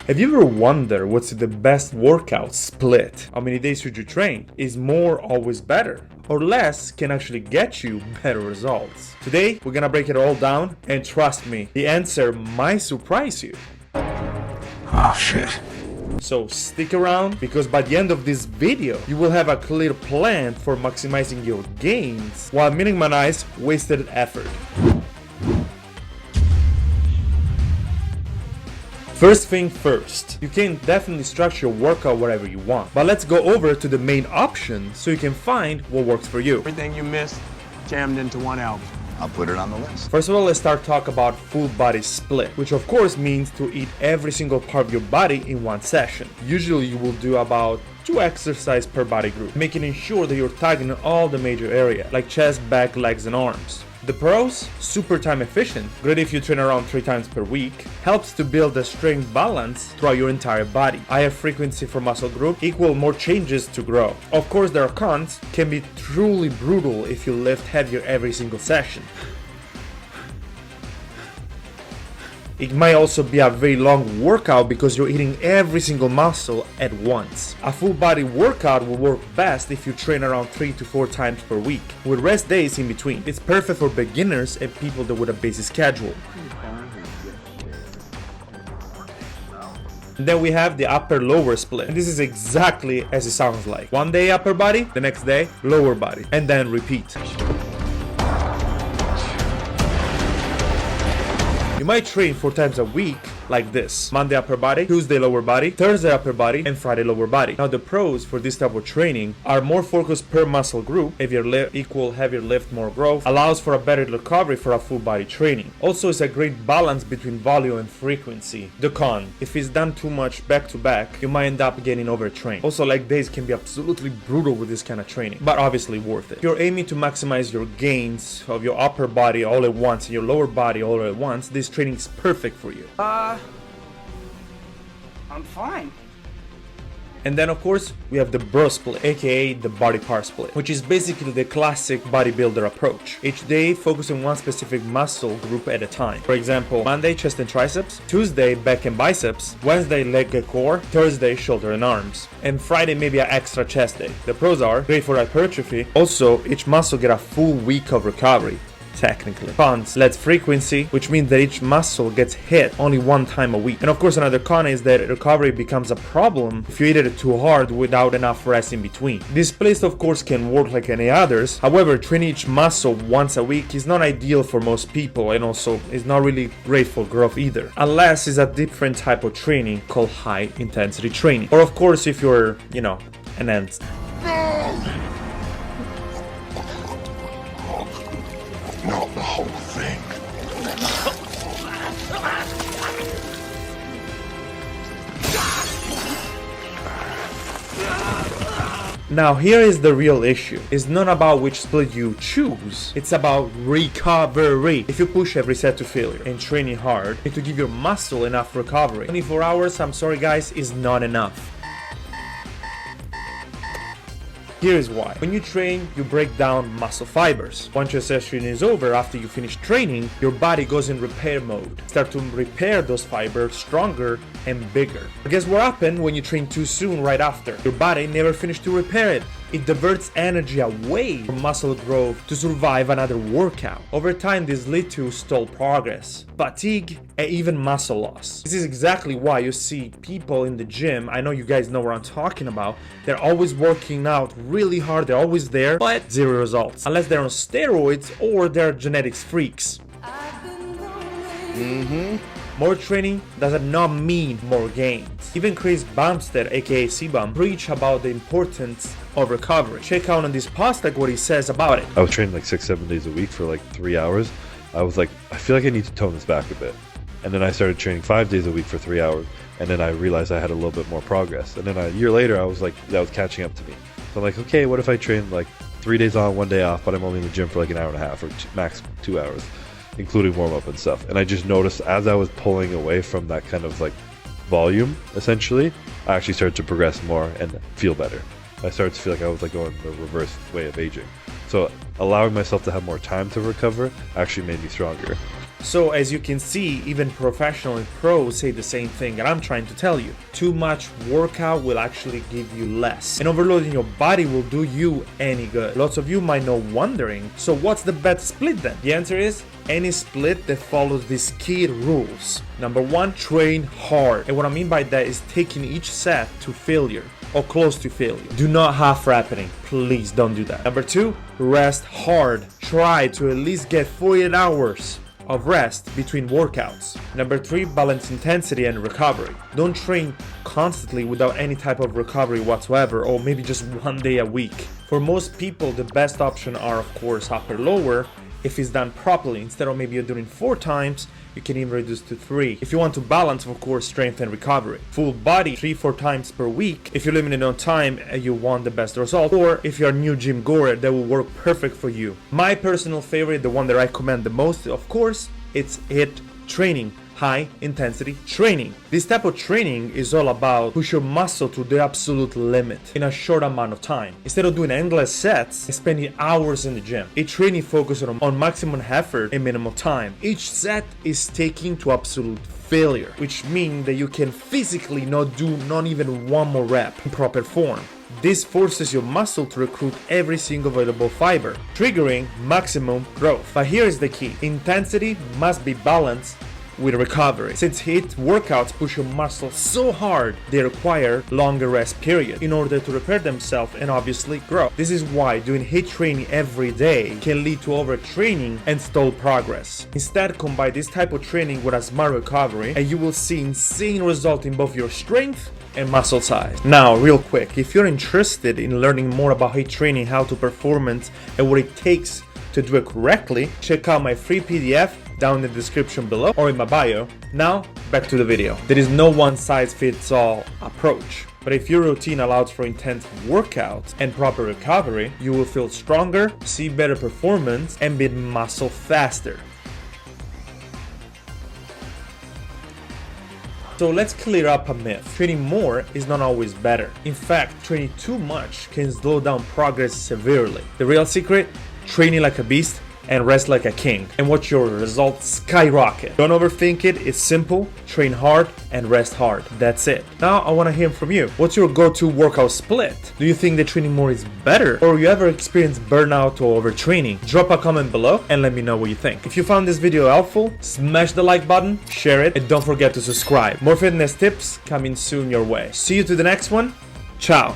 Have you ever wondered what's the best workout split? How many days should you train? Is more always better? Or less can actually get you better results? Today, we're gonna break it all down, and trust me, the answer might surprise you. Oh shit. So stick around, because by the end of this video, you will have a clear plan for maximizing your gains while minimizing wasted effort. First thing first, you can definitely structure your workout whatever you want, but let's go over to the main option so you can find what works for you. Everything you missed jammed into one album. I'll put it on the list. First of all, let's start talk about full body split, which of course means to eat every single part of your body in one session. Usually you will do about 2 exercises per body group, making sure that you're targeting all the major areas like chest, back, legs, and arms. The pros, super time efficient, great if you train around 3 times per week, helps to build a strength balance throughout your entire body. Higher frequency for muscle group equal more changes to grow. Of course there are cons, can be truly brutal if you lift heavier every single session. It might also be a very long workout because you're hitting every single muscle at once. A full body workout will work best if you train around 3 to 4 times per week, with rest days in between. It's perfect for beginners and people that with a busy schedule. And then we have the upper lower split. And this is exactly as it sounds like. One day upper body, the next day lower body, and then repeat. You might train 4 times a week like this: Monday upper body, Tuesday lower body, Thursday upper body, and Friday lower body. Now the pros for this type of training are more focused per muscle group, heavier lift equal heavier lift, more growth, allows for a better recovery for a full body training. Also it's a great balance between volume and frequency. The con, if it's done too much back to back, you might end up getting overtrained. Also leg days can be absolutely brutal with this kind of training, but obviously worth it. If you're aiming to maximize your gains of your upper body all at once and your lower body all at once, this training is perfect for you. I'm fine. And then of course we have the bro split, aka the body part split, which is basically the classic bodybuilder approach. Each day focus on one specific muscle group at a time. For example, Monday chest and triceps, Tuesday back and biceps, Wednesday leg and core, Thursday shoulder and arms, and Friday maybe an extra chest day. The pros are great for hypertrophy. Also each muscle get a full week of recovery. Technically. Cons, less frequency, which means that each muscle gets hit only 1 time a week. And of course another con is that recovery becomes a problem if you hit it too hard without enough rest in between. This split of course can work like any others, however training each muscle once a week is not ideal for most people, and also is not really great for growth either, unless it's a different type of training called high intensity training. Or of course if you're, an ant. Not the whole thing. Now here is the real issue. It's not about which split you choose, it's about recovery. If you push every set to failure and training hard, and to give your muscle enough recovery, 24 hours, I'm sorry guys, is not enough. Here is why. When you train, you break down muscle fibers. Once your session is over, after you finish training, your body goes in repair mode. Start to repair those fibers stronger and bigger. But guess what happened when you train too soon right after? Your body never finished to repair it. It diverts energy away from muscle growth to survive another workout. Over time, this leads to stalled progress, fatigue, and even muscle loss. This is exactly why you see people in the gym, I know you guys know what I'm talking about, they're always working out really hard, they're always there, but 0 results. Unless they're on steroids or they're genetics freaks. More training does not mean more gains. Even Chris Bumstead, aka C-Bum, preach about the importance of recovery. Check out on this post what he says about it. I was training like 6-7 days a week for like 3 hours. I was like, I feel like I need to tone this back a bit. And then I started training 5 days a week for 3 hours. And then I realized I had a little bit more progress. And then a year later, I was like, that was catching up to me. So I'm like, okay, what if I train like 3 days on, 1 day off, but I'm only in the gym for like an hour and a half or max 2 hours, including warm up and stuff. And I just noticed as I was pulling away from that kind of like volume, essentially, I actually started to progress more and feel better. I started to feel like I was like going the reverse way of aging. So allowing myself to have more time to recover actually made me stronger. So as you can see, even professional and pros say the same thing, and I'm trying to tell you. Too much workout will actually give you less, and overloading your body will do you any good. Lots of you might know wondering, so what's the best split then? The answer is any split that follows these key rules. Number 1, train hard. And what I mean by that is taking each set to failure or close to failure. Do not half rapiding. Please don't do that. Number 2, rest hard. Try to at least get 48 hours of rest between workouts. Number 3, balance intensity and recovery. Don't train constantly without any type of recovery whatsoever, or maybe just one day a week. For most people, the best option are of course upper lower. If it's done properly, instead of maybe you're doing 4 times, you can even reduce to 3. If you want to balance, of course, strength and recovery. Full body, 3-4 times per week. If you're limited on time and you want the best result, or if you're a new gym goer, that will work perfect for you. My personal favorite, the one that I recommend the most, of course, it's HIIT training. High intensity training. This type of training is all about push your muscle to the absolute limit in a short amount of time. Instead of doing endless sets and spending hours in the gym, a training focuses on maximum effort and minimal time. Each set is taken to absolute failure, which means that you can physically not do not even one more rep in proper form. This forces your muscle to recruit every single available fiber, triggering maximum growth. But here is the key: intensity must be balanced with recovery. Since HIIT workouts push your muscles so hard, they require longer rest period in order to repair themselves and obviously grow. This is why doing HIIT training every day can lead to overtraining and stalled progress. Instead, combine this type of training with a smart recovery and you will see insane results in both your strength and muscle size. Now, real quick, if you're interested in learning more about HIIT training, how to performance, and what it takes to do it correctly, check out my free PDF down in the description below or in my bio. Now, back to the video. There is no one-size-fits-all approach, but if your routine allows for intense workouts and proper recovery, you will feel stronger, see better performance, and build muscle faster. So let's clear up a myth. Training more is not always better. In fact, training too much can slow down progress severely. The real secret? Training like a beast and rest like a king, and watch your results skyrocket. Don't overthink it, it's simple. Train hard and rest hard. That's it. Now I want to hear from you. What's your go-to workout split? Do you think that training more is better, or you ever experienced burnout or overtraining? Drop a comment below and let me know what you think. If you found this video helpful, smash the like button, share it, and don't forget to subscribe. More fitness tips coming soon your way. See you to the next one. Ciao.